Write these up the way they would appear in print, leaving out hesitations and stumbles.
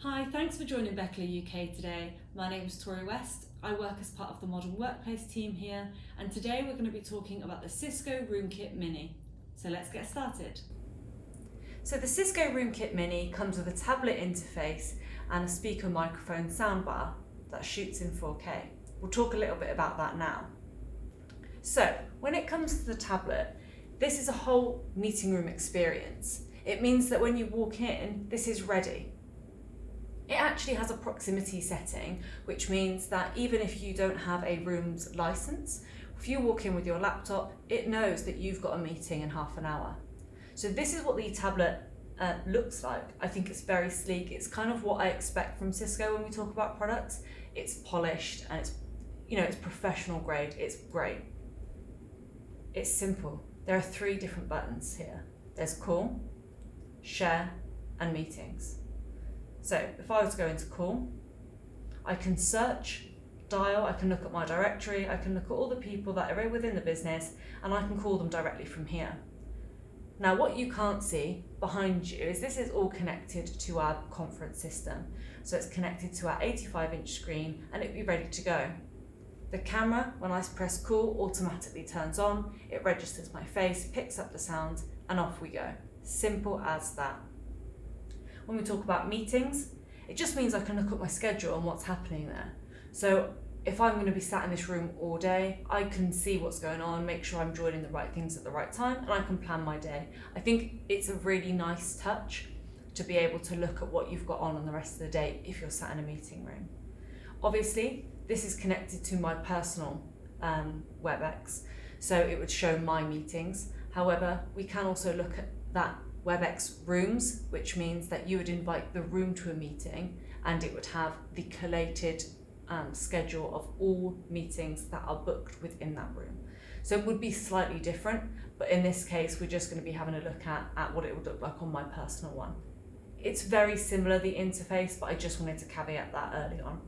Hi, thanks for joining Bechtle UK today. My name is Tori West. I work as part of the Modern Workplace team here, and today we're going to be talking about the Cisco Room Kit Mini. So let's get started. So the Cisco Room Kit Mini comes with a tablet interface and a speaker microphone soundbar that shoots in 4K. We'll talk a little bit about that now. So when it comes to the tablet, this is a whole meeting room experience. It means that when you walk in, this is ready. It actually has a proximity setting, which means that even if you don't have a Rooms license, if you walk in with your laptop, it knows that you've got a meeting in half an hour. So this is what the tablet looks like. I think it's very sleek. It's kind of what I expect from Cisco when we talk about products. It's polished and it's professional grade. It's great. It's simple. There are 3 different buttons here. There's Call, Share, and Meetings. So if I was to go into Call, I can search, dial, I can look at my directory, I can look at all the people that are within the business, and I can call them directly from here. Now what you can't see behind you is this is all connected to our conference system. So it's connected to our 85-inch screen and it'll be ready to go. The camera, when I press Call, automatically turns on, it registers my face, picks up the sound, and off we go. Simple as that. When we talk about meetings, it just means I can look at my schedule and what's happening there. So if I'm going to be sat in this room all day, I can see what's going on, make sure I'm joining the right things at the right time, and I can plan my day. I think it's a really nice touch to be able to look at what you've got on the rest of the day if you're sat in a meeting room. Obviously, this is connected to my personal WebEx, so it would show my meetings. However, we can also look at that WebEx Rooms, which means that you would invite the room to a meeting and it would have the collated schedule of all meetings that are booked within that room. So it would be slightly different, but in this case, we're just going to be having a look at what it would look like on my personal one. It's very similar, the interface, but I just wanted to caveat that early on.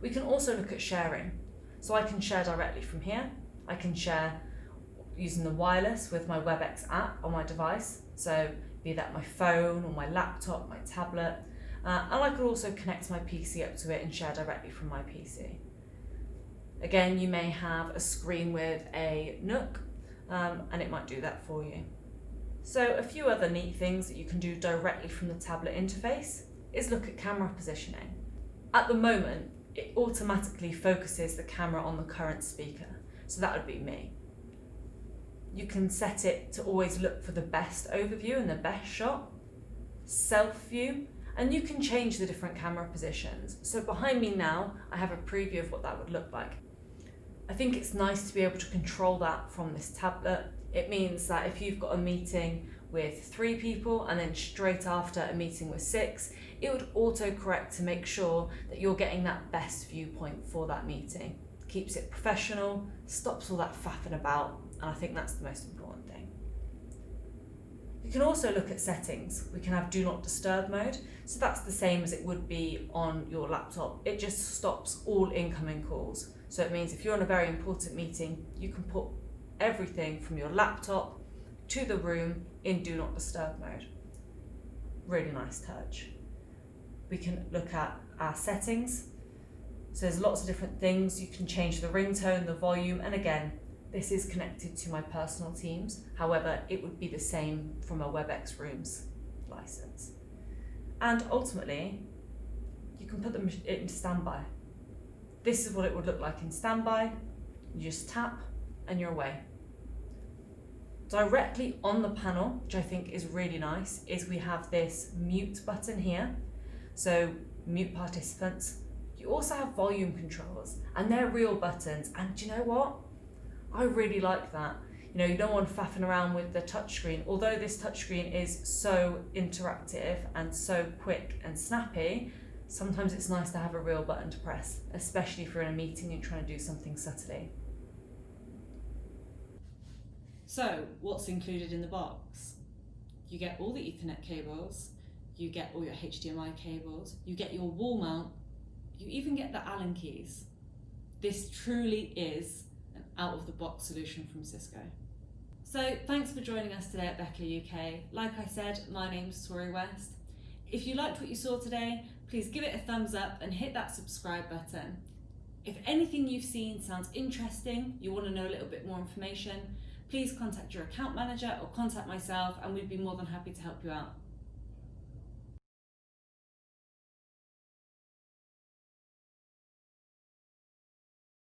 We can also look at sharing. So I can share directly from here. I can share using the wireless with my WebEx app on my device, so be that my phone or my laptop, my tablet, and I could also connect my PC up to it and share directly from my PC. Again, you may have a screen with a Nook, and it might do that for you. So a few other neat things that you can do directly from the tablet interface is look at camera positioning. At the moment, it automatically focuses the camera on the current speaker, so that would be me. You can set it to always look for the best overview and the best shot, self view, and you can change the different camera positions. So behind me now, I have a preview of what that would look like. I think it's nice to be able to control that from this tablet. It means that if you've got a meeting with 3 people and then straight after a meeting with 6, it would autocorrect to make sure that you're getting that best viewpoint for that meeting. Keeps it professional, stops all that faffing about, and I think that's the most important thing. You can also look at settings. We can have do not disturb mode, so that's the same as it would be on your laptop. It just stops all incoming calls. So it means if you're in a very important meeting, you can put everything from your laptop to the room in do not disturb mode. Really nice touch. We can look at our settings. So there's lots of different things. You can change the ringtone, the volume, and again, this is connected to my personal Teams. However, it would be the same from a WebEx Rooms license. And ultimately, you can put them into standby. This is what it would look like in standby. You just tap and you're away. Directly on the panel, which I think is really nice, is we have this mute button here. So mute participants. You also have volume controls, and they're real buttons. And do you know what? I really like that. You don't want faffing around with the touchscreen. Although this touchscreen is so interactive and so quick and snappy, sometimes it's nice to have a real button to press, especially if you're in a meeting and trying to do something subtly. So, what's included in the box? You get all the Ethernet cables, you get all your HDMI cables, you get your wall mount, you even get the Allen keys. This truly is an out-of-the-box solution from Cisco. So thanks for joining us today at Bechtle UK. Like I said, my name's Tori West. If you liked what you saw today, please give it a thumbs up and hit that subscribe button. If anything you've seen sounds interesting, you want to know a little bit more information, please contact your account manager or contact myself and we'd be more than happy to help you out.